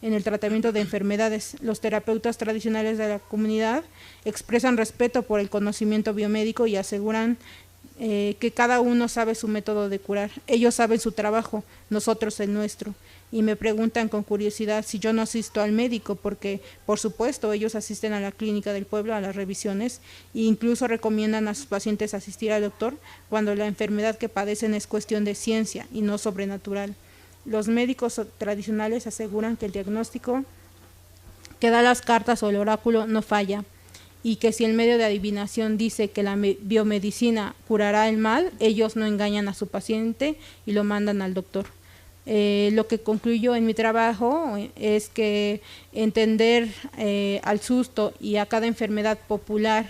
en el tratamiento de enfermedades. Los terapeutas tradicionales de la comunidad expresan respeto por el conocimiento biomédico y aseguran que cada uno sabe su método de curar. Ellos saben su trabajo, nosotros el nuestro. Y me preguntan con curiosidad si yo no asisto al médico, porque por supuesto ellos asisten a la clínica del pueblo, a las revisiones, e incluso recomiendan a sus pacientes asistir al doctor cuando la enfermedad que padecen es cuestión de ciencia y no sobrenatural. Los médicos tradicionales aseguran que el diagnóstico que da las cartas o el oráculo no falla, y que si el medio de adivinación dice que la biomedicina curará el mal, ellos no engañan a su paciente y lo mandan al doctor. Lo que concluyo en mi trabajo es que entender al susto y a cada enfermedad popular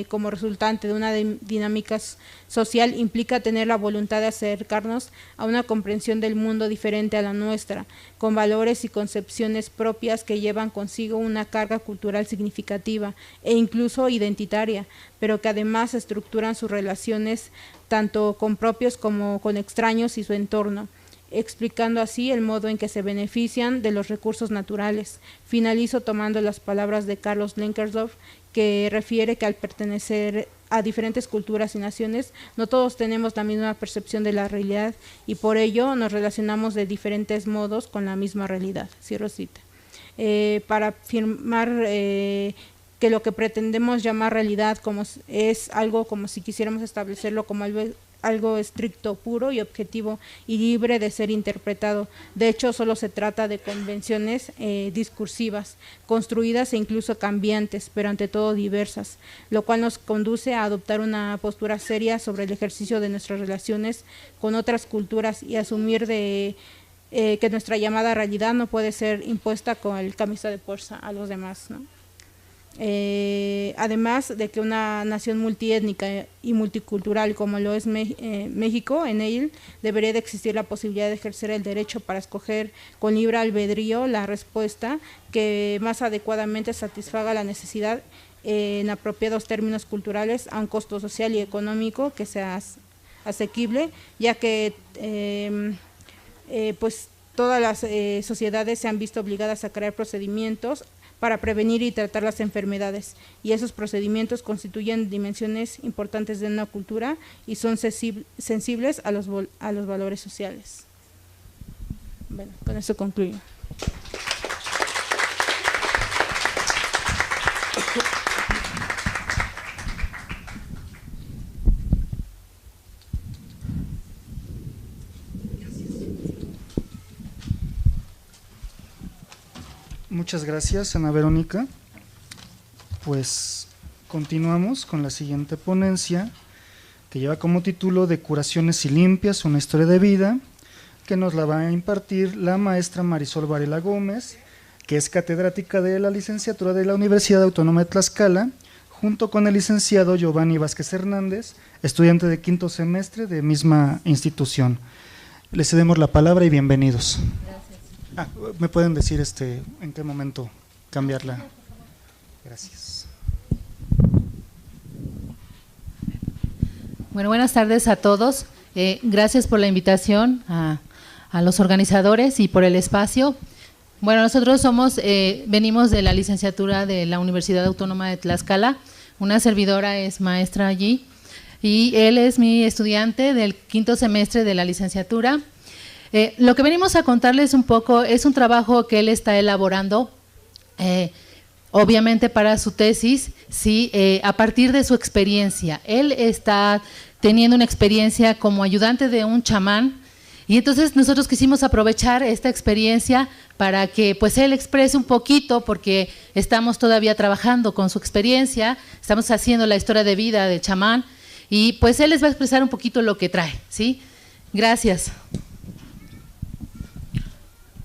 como resultante de una dinámica social implica tener la voluntad de acercarnos a una comprensión del mundo diferente a la nuestra, con valores y concepciones propias que llevan consigo una carga cultural significativa e incluso identitaria, pero que además estructuran sus relaciones tanto con propios como con extraños y su entorno, explicando así el modo en que se benefician de los recursos naturales. Finalizo tomando las palabras de Carlos Lenkersdorf, que refiere que al pertenecer a diferentes culturas y naciones, no todos tenemos la misma percepción de la realidad y por ello nos relacionamos de diferentes modos con la misma realidad. Cierro cita. Para afirmar que lo que pretendemos llamar realidad es algo como si quisiéramos establecerlo como algo estricto, puro y objetivo y libre de ser interpretado. De hecho, solo se trata de convenciones discursivas, construidas e incluso cambiantes, pero ante todo diversas, lo cual nos conduce a adoptar una postura seria sobre el ejercicio de nuestras relaciones con otras culturas y asumir que nuestra llamada realidad no puede ser impuesta con el camisa de fuerza a los demás, ¿no? Además de que una nación multiétnica y multicultural como lo es México, en él debería de existir la posibilidad de ejercer el derecho para escoger con libre albedrío la respuesta que más adecuadamente satisfaga la necesidad en apropiados términos culturales a un costo social y económico que sea asequible, ya que pues todas las sociedades se han visto obligadas a crear procedimientos para prevenir y tratar las enfermedades, y esos procedimientos constituyen dimensiones importantes de una cultura y son sensibles a los valores sociales. Bueno, con eso concluyo. Muchas gracias, Ana Verónica. Pues continuamos con la siguiente ponencia, que lleva como título de Curaciones y Limpias, una historia de vida, que nos la va a impartir la maestra Marisol Varela Gómez, que es catedrática de la licenciatura de la Universidad Autónoma de Tlaxcala, junto con el licenciado Giovanni Vázquez Hernández, estudiante de 5º semestre de misma institución. Les cedemos la palabra y bienvenidos. ¿Me pueden decir en qué momento cambiarla? Gracias. Bueno, buenas tardes a todos. Gracias por la invitación a los organizadores y por el espacio. Bueno, nosotros venimos de la licenciatura de la Universidad Autónoma de Tlaxcala. Una servidora es maestra allí y él es mi estudiante del 5º semestre de la licenciatura. Lo que venimos a contarles un poco es un trabajo que él está elaborando, obviamente para su tesis, sí, a partir de su experiencia. Él está teniendo una experiencia como ayudante de un chamán Y entonces nosotros quisimos aprovechar esta experiencia para que pues él exprese un poquito, porque estamos todavía trabajando con su experiencia, estamos haciendo la historia de vida del chamán, y pues él les va a expresar un poquito lo que trae, ¿sí? Gracias.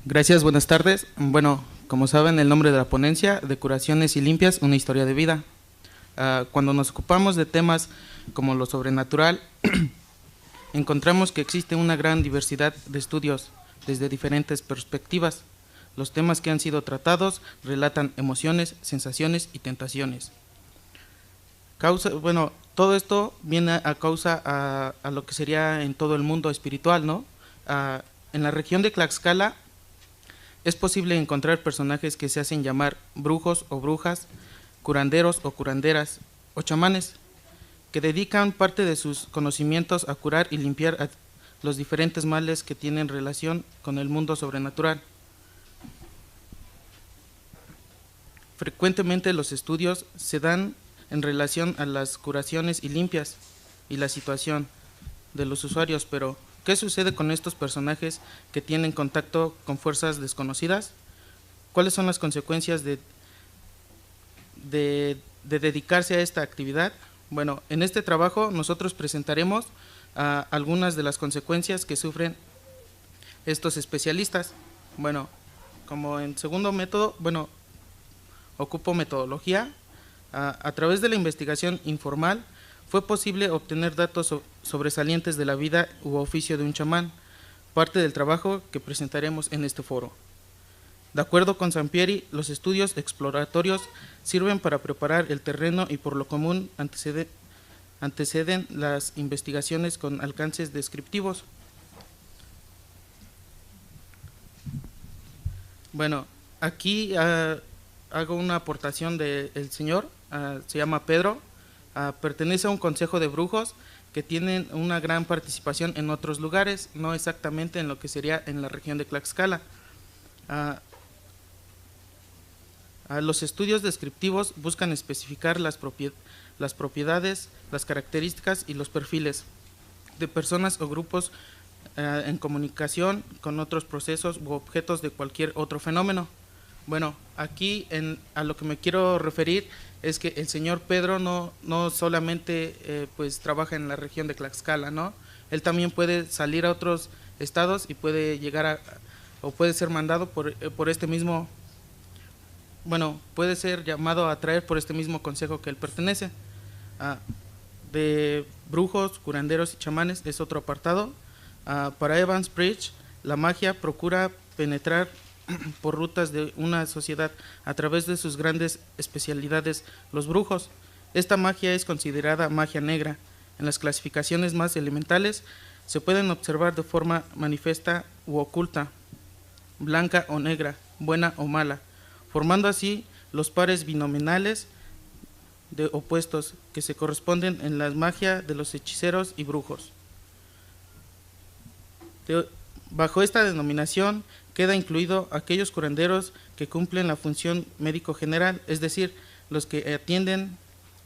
Gracias, buenas tardes. Bueno, como saben, el nombre de la ponencia, de Curaciones y Limpias, una historia de vida. Cuando nos ocupamos de temas como lo sobrenatural, encontramos que existe una gran diversidad de estudios desde diferentes perspectivas. Los temas que han sido tratados relatan emociones, sensaciones y tentaciones. Todo esto viene a causa a lo que sería en todo el mundo espiritual, ¿no? En la región de Tlaxcala es posible encontrar personajes que se hacen llamar brujos o brujas, curanderos o curanderas, o chamanes, que dedican parte de sus conocimientos a curar y limpiar los diferentes males que tienen relación con el mundo sobrenatural. Frecuentemente los estudios se dan en relación a las curaciones y limpias y la situación de los usuarios, pero ¿qué sucede con estos personajes que tienen contacto con fuerzas desconocidas? ¿Cuáles son las consecuencias de dedicarse a esta actividad? Bueno, en este trabajo nosotros presentaremos algunas de las consecuencias que sufren estos especialistas. Bueno, como en segundo método, ocupo metodología. A través de la investigación informal fue posible obtener datos sobresalientes de la vida u oficio de un chamán, parte del trabajo que presentaremos en este foro. De acuerdo con Sampieri, los estudios exploratorios sirven para preparar el terreno y por lo común anteceden las investigaciones con alcances descriptivos. Bueno, aquí hago una aportación del señor, se llama Pedro, pertenece a un consejo de brujos que tienen una gran participación en otros lugares, no exactamente en lo que sería en la región de Tlaxcala. Los estudios descriptivos buscan especificar las propiedades, las características y los perfiles de personas o grupos en comunicación con otros procesos u objetos de cualquier otro fenómeno. Bueno, aquí a lo que me quiero referir es que el señor Pedro no solamente pues trabaja en la región de Tlaxcala, ¿no? Él también puede salir a otros estados y puede llegar o puede ser mandado por este mismo, puede ser llamado a traer por este mismo consejo que él pertenece. De brujos, curanderos y chamanes es otro apartado. Para Evans Pritch, la magia procura penetrar por rutas de una sociedad a través de sus grandes especialidades, los brujos. Esta magia es considerada magia negra. En las clasificaciones más elementales se pueden observar de forma manifiesta u oculta, blanca o negra, buena o mala, formando así los pares binominales de opuestos que se corresponden en la magia de los hechiceros y brujos. Bajo esta denominación queda incluido aquellos curanderos que cumplen la función médico general, es decir, los que atienden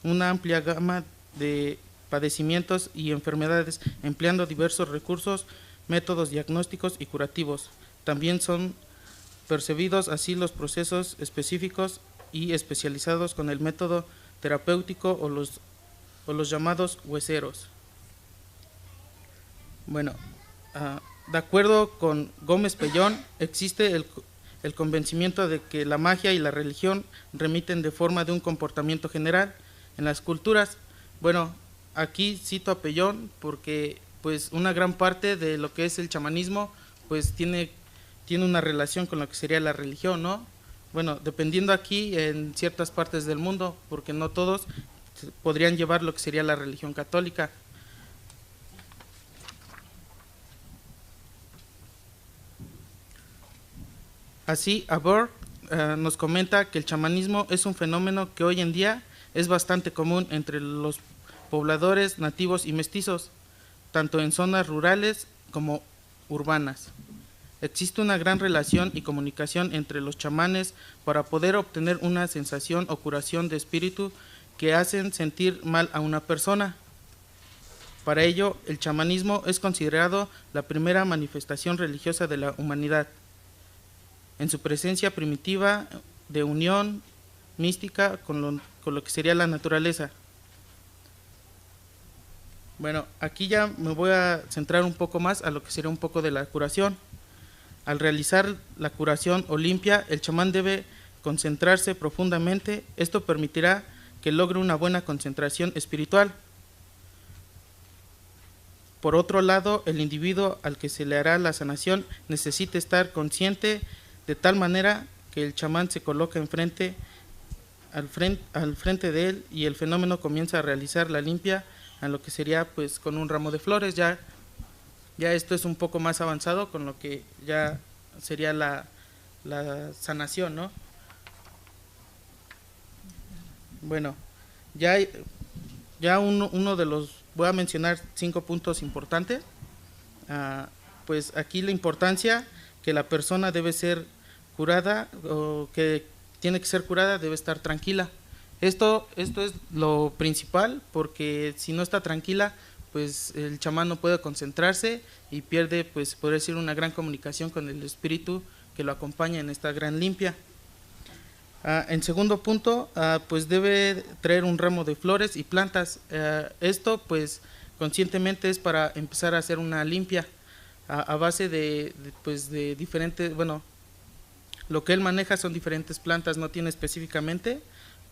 una amplia gama de padecimientos y enfermedades, empleando diversos recursos, métodos diagnósticos y curativos. También son percibidos así los procesos específicos y especializados con el método terapéutico o los llamados hueseros. De acuerdo con Gómez Pellón, existe el convencimiento de que la magia y la religión remiten de forma de un comportamiento general en las culturas. Aquí cito a Pellón porque pues una gran parte de lo que es el chamanismo pues tiene una relación con lo que sería la religión, ¿no? Dependiendo aquí en ciertas partes del mundo, porque no todos podrían llevar lo que sería la religión católica. Así, Aber nos comenta que el chamanismo es un fenómeno que hoy en día es bastante común entre los pobladores nativos y mestizos, tanto en zonas rurales como urbanas. Existe una gran relación y comunicación entre los chamanes para poder obtener una sensación o curación de espíritu que hacen sentir mal a una persona. Para ello, el chamanismo es considerado la primera manifestación religiosa de la humanidad, en su presencia primitiva de unión mística con lo que sería la naturaleza. Bueno, aquí ya me voy a centrar un poco más a lo que sería un poco de la curación. Al realizar la curación o limpia, el chamán debe concentrarse profundamente. Esto permitirá que logre una buena concentración espiritual. Por otro lado, el individuo al que se le hará la sanación necesita estar consciente de tal manera que el chamán se coloca al frente de él y el fenómeno comienza a realizar la limpia a lo que sería pues con un ramo de flores. Ya esto es un poco más avanzado con lo que ya sería la sanación, ¿no? Bueno, ya uno de los, voy a mencionar 5 puntos importantes. Pues aquí la importancia que la persona debe ser curada, o que tiene que ser curada, debe estar tranquila. Esto es lo principal, porque si no está tranquila, pues el chamán no puede concentrarse y pierde, pues podría decir, una gran comunicación con el espíritu que lo acompaña en esta gran limpia. En segundo punto, pues debe traer un ramo de flores y plantas. Esto pues conscientemente es para empezar a hacer una limpia a base de diferentes, bueno, lo que él maneja son diferentes plantas, no tiene específicamente,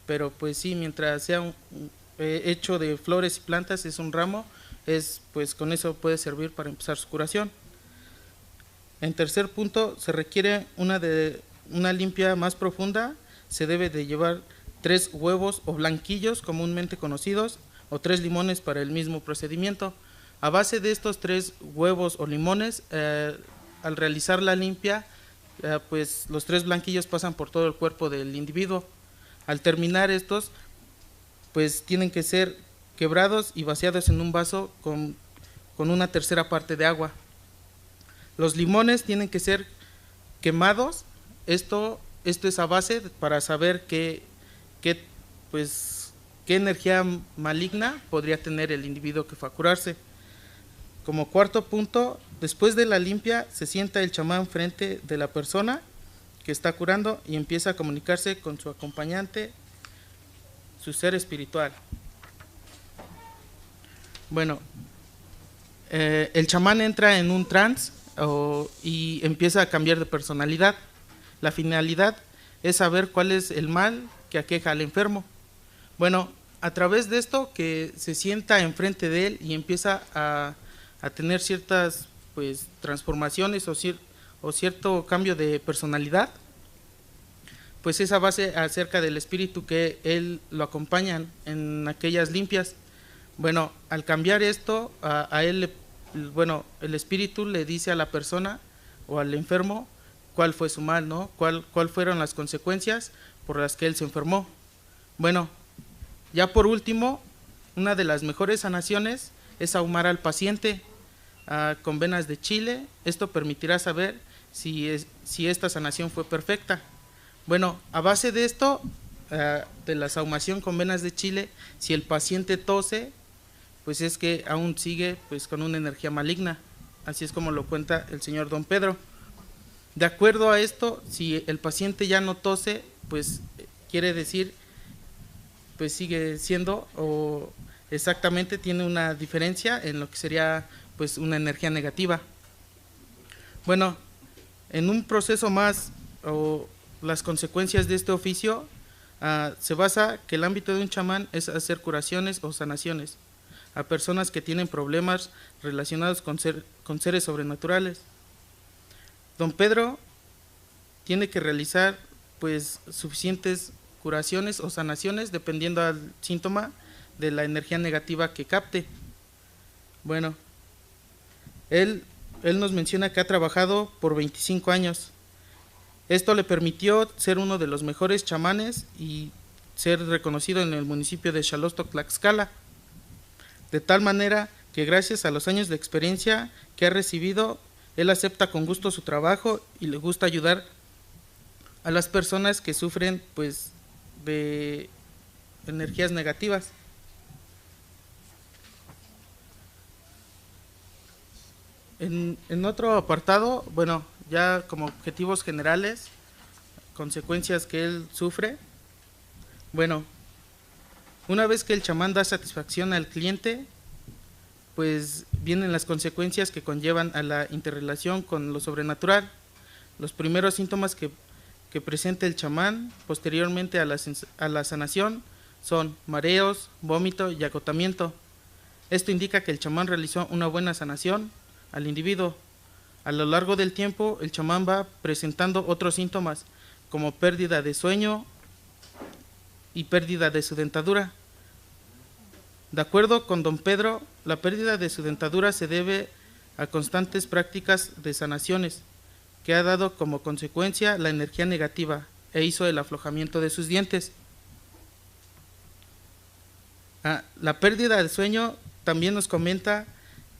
pero pues sí, mientras sea hecho de flores y plantas, es un ramo, pues con eso puede servir para empezar su curación. En tercer punto, se requiere una limpia más profunda. Se debe de llevar 3 huevos o blanquillos comúnmente conocidos, o 3 limones para el mismo procedimiento. A base de estos 3 huevos o limones, al realizar la limpia, pues los 3 blanquillos pasan por todo el cuerpo del individuo. Al terminar estos, pues tienen que ser quebrados y vaciados en un vaso con una tercera parte de agua. Los limones tienen que ser quemados. Esto es a base para saber qué energía maligna podría tener el individuo que fue a curarse. Como cuarto punto, después de la limpia, se sienta el chamán frente de la persona que está curando y empieza a comunicarse con su acompañante, su ser espiritual. Bueno, el chamán entra en un trance y empieza a cambiar de personalidad. La finalidad es saber cuál es el mal que aqueja al enfermo. Bueno, a través de esto, que se sienta enfrente de él y empieza a tener ciertas pues transformaciones o cierto cambio de personalidad, pues esa base acerca del espíritu que él lo acompañan en aquellas limpias. Bueno, al cambiar esto, a él, el espíritu le dice a la persona o al enfermo cuál fue su mal, ¿no? Cuál fueron las consecuencias por las que él se enfermó. Bueno, ya por último, una de las mejores sanaciones es ahumar al paciente con venas de chile. Esto permitirá saber si esta sanación fue perfecta. Bueno, a base de esto, de la ahumación con venas de chile, si el paciente tose, pues es que aún sigue pues con una energía maligna. Así es como lo cuenta el señor Don Pedro. De acuerdo a esto, si el paciente ya no tose, pues quiere decir, pues sigue siendo, o exactamente tiene una diferencia en lo que sería pues una energía negativa. Bueno, en un proceso más, o las consecuencias de este oficio, se basa que el ámbito de un chamán es hacer curaciones o sanaciones a personas que tienen problemas relacionados con seres sobrenaturales. Don Pedro tiene que realizar pues suficientes curaciones o sanaciones dependiendo al síntoma de la energía negativa que capte. Bueno, él nos menciona que ha trabajado por 25 años. Esto le permitió ser uno de los mejores chamanes y ser reconocido en el municipio de Xalostoc, Tlaxcala. De tal manera que gracias a los años de experiencia que ha recibido, él acepta con gusto su trabajo y le gusta ayudar a las personas que sufren pues de energías negativas. En otro apartado, bueno, ya como objetivos generales, consecuencias que él sufre. Bueno, una vez que el chamán da satisfacción al cliente, pues vienen las consecuencias que conllevan a la interrelación con lo sobrenatural. Los primeros síntomas que presenta el chamán posteriormente a la sanación son mareos, vómito y agotamiento. Esto indica que el chamán realizó una buena sanación al individuo. A lo largo del tiempo, el chamán va presentando otros síntomas, como pérdida de sueño y pérdida de su dentadura. De acuerdo con don Pedro, la pérdida de su dentadura se debe a constantes prácticas de sanaciones, que ha dado como consecuencia la energía negativa e hizo el aflojamiento de sus dientes. La pérdida de sueño también nos comenta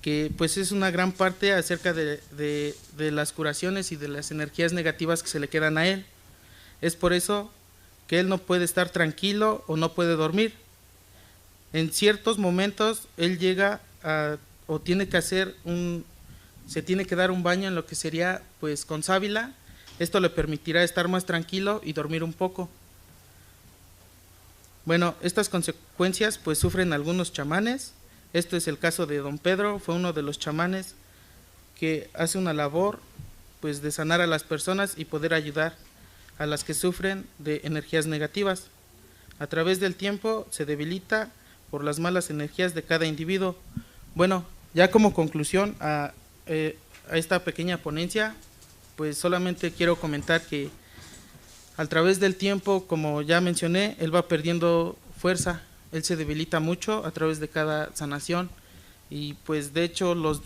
que pues es una gran parte acerca de las curaciones y de las energías negativas que se le quedan a él. Es por eso que él no puede estar tranquilo o no puede dormir. En ciertos momentos él llega o tiene que se tiene que dar un baño en lo que sería pues con sábila. Esto le permitirá estar más tranquilo y dormir un poco. Bueno, estas consecuencias pues sufren algunos chamanes. Esto es el caso de don Pedro, fue uno de los chamanes que hace una labor pues de sanar a las personas y poder ayudar a las que sufren de energías negativas. A través del tiempo se debilita por las malas energías de cada individuo. Bueno, ya como conclusión a esta pequeña ponencia, pues solamente quiero comentar que a través del tiempo, como ya mencioné, él va perdiendo fuerza, él se debilita mucho a través de cada sanación y pues de hecho los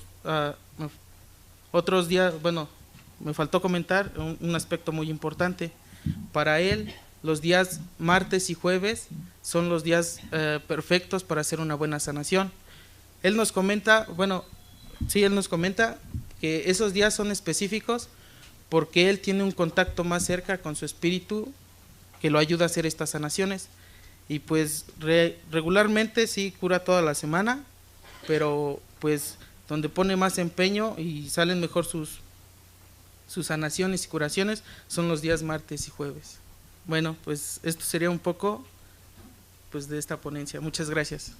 otros días, bueno, me faltó comentar un aspecto muy importante. Para él, los días martes y jueves son los días perfectos para hacer una buena sanación. Él nos comenta, él nos comenta que esos días son específicos porque él tiene un contacto más cerca con su espíritu que lo ayuda a hacer estas sanaciones. Y pues regularmente sí cura toda la semana, pero pues donde pone más empeño y salen mejor sus sanaciones y curaciones son los días martes y jueves. Bueno, pues esto sería un poco pues de esta ponencia. Muchas gracias.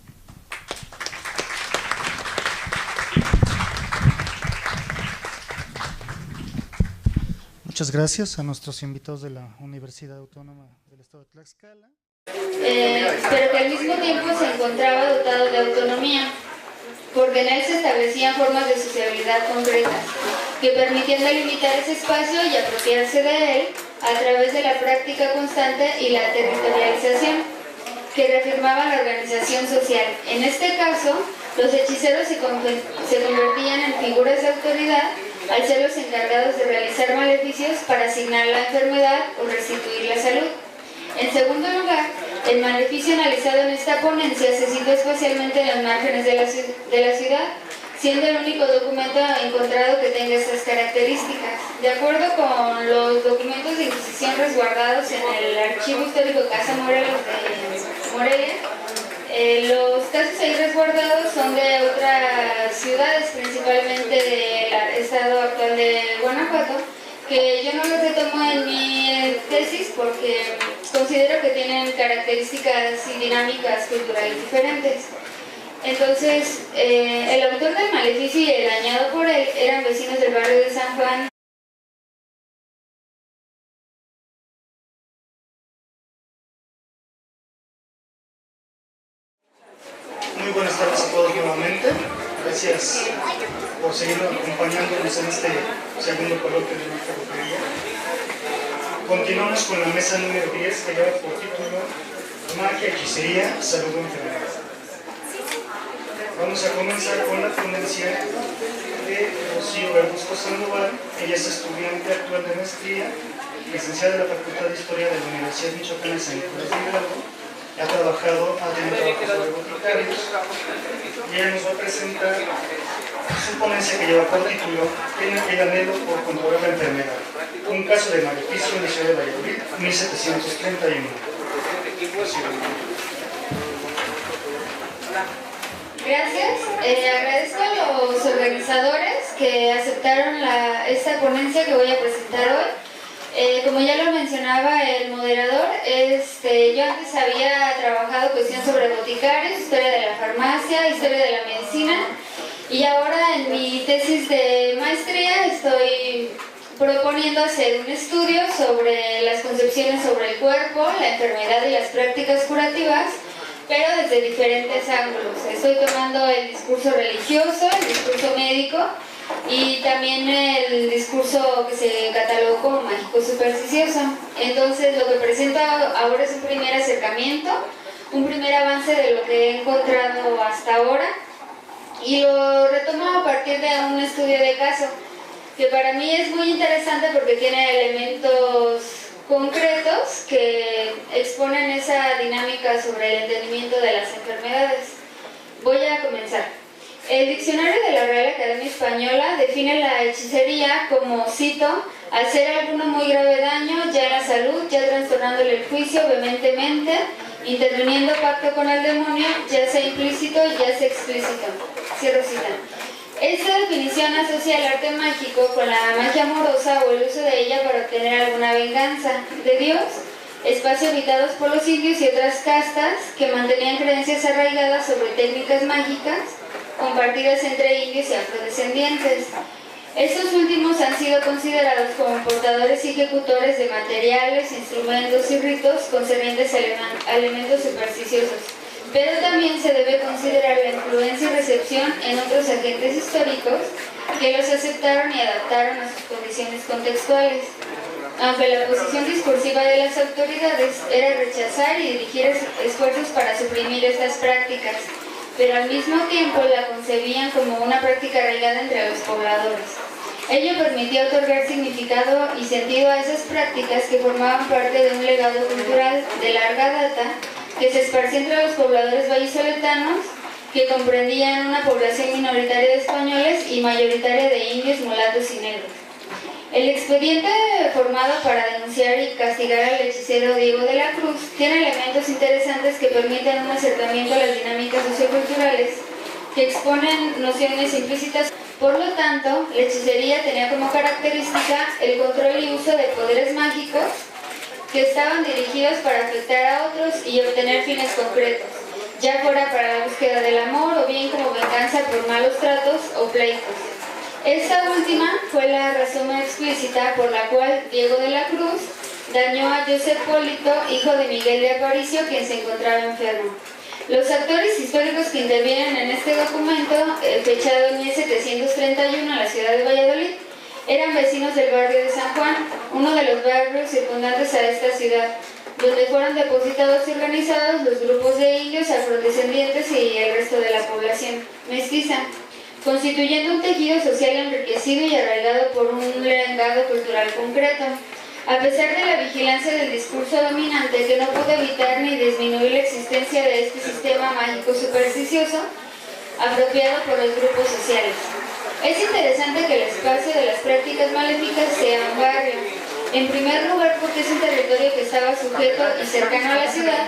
Muchas gracias a nuestros invitados de la Universidad Autónoma del Estado de Tlaxcala. Pero que al mismo tiempo se encontraba dotado de autonomía, porque en él se establecían formas de sociabilidad concretas que permitían delimitar ese espacio y apropiarse de él a través de la práctica constante y la territorialización, que reafirmaba la organización social. En este caso, los hechiceros se convertían en figuras de autoridad al ser los encargados de realizar maleficios para asignar la enfermedad o restituir la salud. En segundo lugar, el maleficio analizado en esta ponencia se sitúa especialmente en los márgenes de la ciudad, siendo el único documento encontrado que tenga estas características. De acuerdo con los documentos de Inquisición resguardados en el Archivo Histórico Casa Morelos de Morelia, los casos ahí resguardados son de otras ciudades, principalmente del estado actual de Guanajuato, que yo no los retomo en mi tesis porque considero que tienen características y dinámicas culturales diferentes. Entonces, el autor del maleficio y el dañado por él eran vecinos del barrio de San Juan. Muy buenas tardes a todos nuevamente. Gracias por seguir acompañándonos en este segundo coloquio de nuestra brujería. Continuamos con la mesa número 10 que lleva por título Magia, Hechicería, Salud o Enfermedad. Vamos a comenzar con la ponencia de Rocío Verduzco Sandoval. Ella es estudiante actual de maestría, licenciada en la Facultad de Historia de la Universidad Michoacana de San Nicolás de Hidalgo. Ha tenido trabajos sobre boticarios y ella nos va a presentar su ponencia que lleva por título El anhelo por controlar la enfermedad, un caso de maleficio en la ciudad de Valladolid, 1731. Gracias. Agradezco a los organizadores que aceptaron esta ponencia que voy a presentar hoy. Como ya lo mencionaba el moderador, yo antes había trabajado cuestión sobre boticarios, historia de la farmacia, historia de la medicina, y ahora en mi tesis de maestría estoy proponiendo hacer un estudio sobre las concepciones sobre el cuerpo, la enfermedad y las prácticas curativas, pero desde diferentes ángulos. Estoy tomando el discurso religioso, el discurso médico y también el discurso que se catalogó como mágico supersticioso. Entonces lo que presento ahora es un primer acercamiento, un primer avance de lo que he encontrado hasta ahora, y lo retomo a partir de un estudio de caso que para mí es muy interesante porque tiene elementos concretos que exponen esa dinámica sobre el entendimiento de las enfermedades. Voy a comenzar. El diccionario de la Real Academia Española define la hechicería como, cito, hacer alguno muy grave daño ya a la salud, ya trastornándole el juicio vehementemente, interviniendo pacto con el demonio, ya sea implícito, ya sea explícito. Cierro cita. Esta definición asocia el arte mágico con la magia amorosa o el uso de ella para obtener alguna venganza de Dios, espacios habitados por los indios y otras castas que mantenían creencias arraigadas sobre técnicas mágicas compartidas entre indios y afrodescendientes. Estos últimos han sido considerados como portadores y ejecutores de materiales, instrumentos y ritos concernientes a elementos supersticiosos. Pero también se debe considerar la influencia y recepción en otros agentes históricos que los aceptaron y adaptaron a sus condiciones contextuales. Aunque la posición discursiva de las autoridades era rechazar y dirigir esfuerzos para suprimir estas prácticas, pero al mismo tiempo la concebían como una práctica arraigada entre los pobladores. Ello permitía otorgar significado y sentido a esas prácticas que formaban parte de un legado cultural de larga data que se esparció entre los pobladores vallisoletanos, que comprendían una población minoritaria de españoles y mayoritaria de indios, mulatos y negros. El expediente formado para denunciar y castigar al hechicero Diego de la Cruz tiene elementos interesantes que permiten un acercamiento a las dinámicas socioculturales que exponen nociones implícitas. Por lo tanto, la hechicería tenía como característica el control y uso de poderes mágicos que estaban dirigidos para afectar a otros y obtener fines concretos, ya fuera para la búsqueda del amor o bien como venganza por malos tratos o pleitos. Esta última fue la razón explícita por la cual Diego de la Cruz dañó a José Polito, hijo de Miguel de Aparicio, quien se encontraba enfermo. Los actores históricos que intervienen en este documento, fechado en 1731 en la ciudad de Valladolid, eran vecinos del barrio de San Juan, uno de los barrios circundantes a esta ciudad, donde fueron depositados y organizados los grupos de indios, afrodescendientes y el resto de la población mestiza, constituyendo un tejido social enriquecido y arraigado por un legado cultural concreto. A pesar de la vigilancia del discurso dominante que no pudo evitar ni disminuir la existencia de este sistema mágico supersticioso, apropiado por los grupos sociales. Es interesante que el espacio de las prácticas maléficas sea un barrio, en primer lugar porque es un territorio que estaba sujeto y cercano a la ciudad,